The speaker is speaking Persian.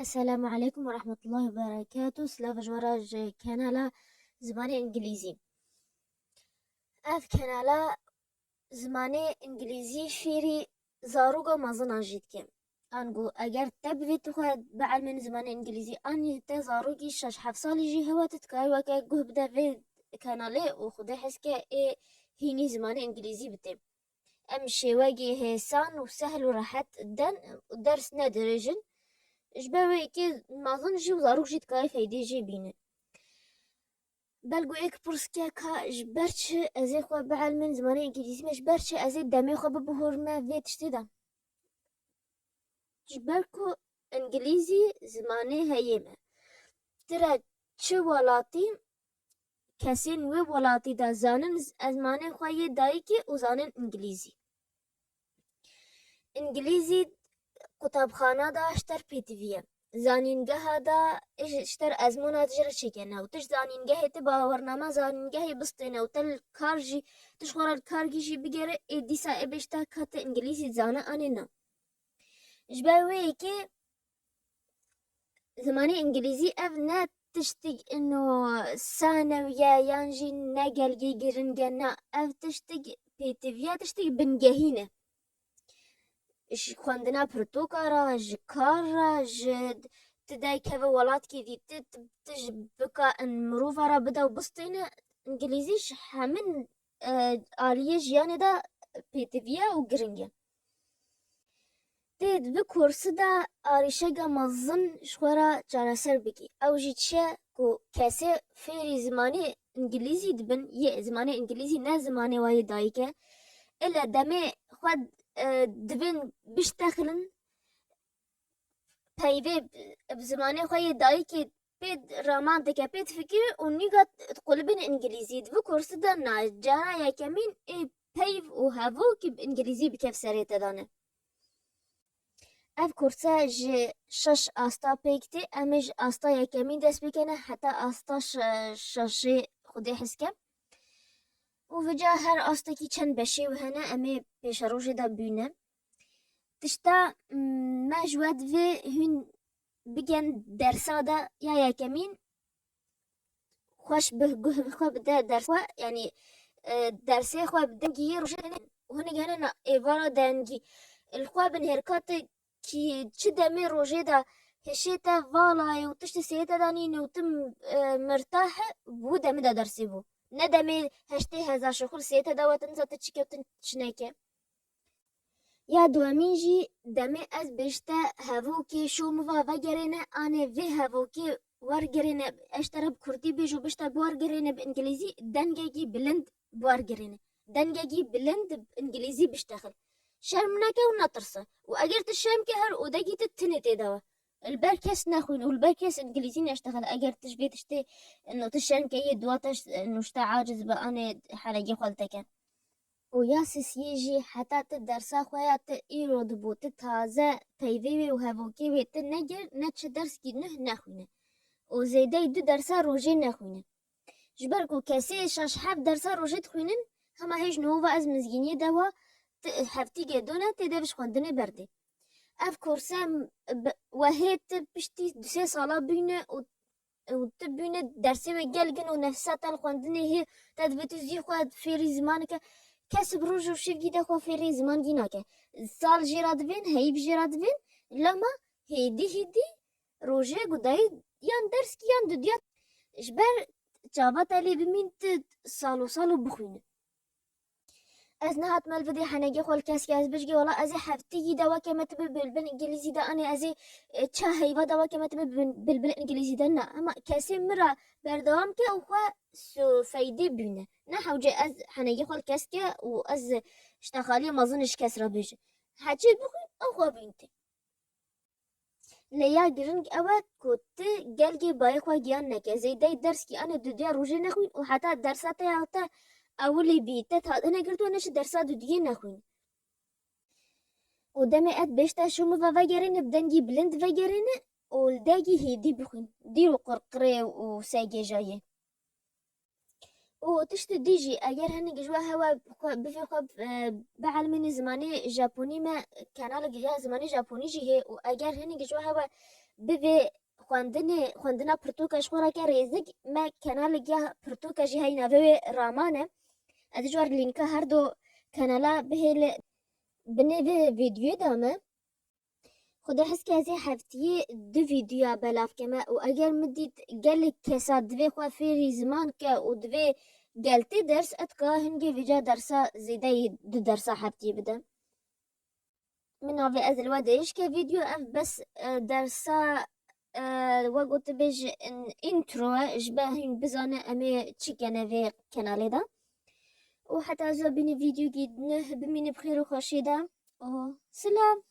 السلام عليكم ورحمة الله وبركاته. سلاف جوراج كنالا زماني انجليزي. اف كنالا زماني انجليزي فيري زاروغا مازنا جيت كم انقو اگر تبفيت خود بعد من زماني انجليزي اني تزاروغي شاش حفصالي جي هوا تتكاي وكا قه بدا في كنالي وخده حسكا اي هيني زماني انجليزي بتم امشي واجي هسان وسهل وراحت الدن ودرس ندرجن جبوي كي ما ظنجي وزاروك جيت كاي فايدي جي بينه بلقو ايك برسكيا كا جبرتش ازي خو بعل من زماني انجليزي ما جبرتش ازي دامي خو ببهور ما فيت شتدا جبركو انجليزي زماني هيما ترى چه ولاتي كسين وي ولاتي دا زانن زماني خواه دايكي وزانن انجليزي كتابخانه دا اشتر بيتفيه زانینگه دا اشتر ازمونا تجرى شكنا وتش زانینگه تبا ورنما زانینگه بستنا وتل كارجي تشخور الكارجي جي بيجر اديسا ابشتا كات انجليزي زانا اننا جباوي كي زماني انجليزي افنا تشتق انه ثانوية يانجي نقل جيجرنجنا اف تشتق بيتفيا تشتق بنجهينه اش خواندنا پرتوکارا جکارا جد تدای که ولات کی دی تج بکا ان مروفا را بدا و بستینه انگلیزیش همین آلیه جیانه دا پیتویا و گرنگه تید به کورس دا آریشگا مزن شخورا جانسر بکی او جیتشه کو کسی فیری زمانی انگلیزی دبن یه زمانی انگلیزی نه زمانی وای دایکه الا دمه خود دبن بيشتغلن بايفي بزماني خوي دايكي بيد رامانتك بيد فكر ونيجا تقولبن انجليزي دبو كورس دانا جارا يا كمين اي بايف وهافو كي بانجليزي بكيف سريت دانا اف كورسا جي شش استا بيكتي امج استا يا كمين دس بيكنا حتى استا شاشي خدي حسكم وفجا هر استا كي چند بشي وهنا امي بيشروجي دا بينه تشتا ما جواد في هن بگن درسا دا یا کمین خوش به خو بده درس يعني درسي خو بدنجي روشن وهنا جانا ايفارا دنجي الخو بنهركات كي تشدمي روجي دا هشيتا فالا وتشتي سيتا داني نوتم مرتاح بودا مدا درسي بو ندمي هشتي هزا شغل سيتا دا وتنزا تشكي وتنشنيكي یا دوامین جی دمه از بشته هفوکی شوموا وگرینه آنه وی هفوکی ورگرینه اشترب کردی بیجو بشته بورگرینه بانگلیزی دنگگی بلند بورگرینه دنگگی بلند بانگلیزی بشتغل شرم نکه و نترسه و اگر تشرم که هر اودگی تتنه تیدوا البركس ناخوين والبركس انجليزي نشتغل اگر تشبيه تشتي انه تشرم كي دواتش انه شتا عاجز باني حلقي خلتك وياسس يجي حتى تدرسا خويا تيرو دبو تتازا بيفيوي وهافوكي ويت نجر نتش درس كي نه نخوينه وزيدي دو درسا روجي نخوينه جبركو كاسي شاش حاب درسا روجي تخوينن هما هيج نوفا از مزگيني دوا هفتي جدونا تدفش خوندني بردي اف كورسا وهيت بشتي دوسي صالا بينه وتبينه درسي وجلجن ونفسها تلخوندني هي تدبتو زي خواد في زمانك كسب روج وشيف جدا خو في زمان جيناك سال جيراد فين هيب جيراد فين لما هيدي روجي قداي يان درس كيان دديات جبر جابات علي بمين سالو بخوين از نهات مال فدي حنجي خو الكاس كاس بجي والله ازي حفتي دوا كما تبي بالبن انجليزي دا انا ازي تشا هيبا دوا كما تبي بالبن انجليزي دا اما كاسي مرة بردوام كي او خو سو فايدي بينا نحو جي از حنجي خو الكاس كا واز اشتغالي ما ظنش كسرة بيجي حاجي بخوين او خو بنتي ليا جرنج اوات كنت جالجي باي خو جيان نكا زي داي درس كي انا دوديا روجي نخوين وحتى الدرسات ياتا اولي بيتت هاد انا قلت وانا درسات دوديا نخوين ودمي اد بيشتا شومو فاجرين بدنجي بلند فاجرين والداجي هيدي بخوين ديرو قرقري وساجي جايه وتشتي ديجي اگر هني جوا هوا بفي خب بعلمني زماني جابوني ما كانال جا زماني جابوني جي هي واگر هني جوا هوا بوی خواندنا پرتوکش خورا که ریزگ ما کانال گیا پرتوکشی های نوی رامانه از جوار لینک هر دو کانالا بهل بنوی ویدیو دامه خدا حس که از هفته دو ویدیو بلاف کمه و اگر مدید گل کسا دوی خواه فیری زمان که و دوی گلتی درس اتکا هنگی ویجا درسا زیده دو درسا هفته بده من اوی از الوادهش که ویدیو اف بس درسا وقت بيج انترو جباه بزانه امي تشيكنا في كنالي دا وحتى زو بيني فيديو جديد بمين بخير وخوشي دا سلام.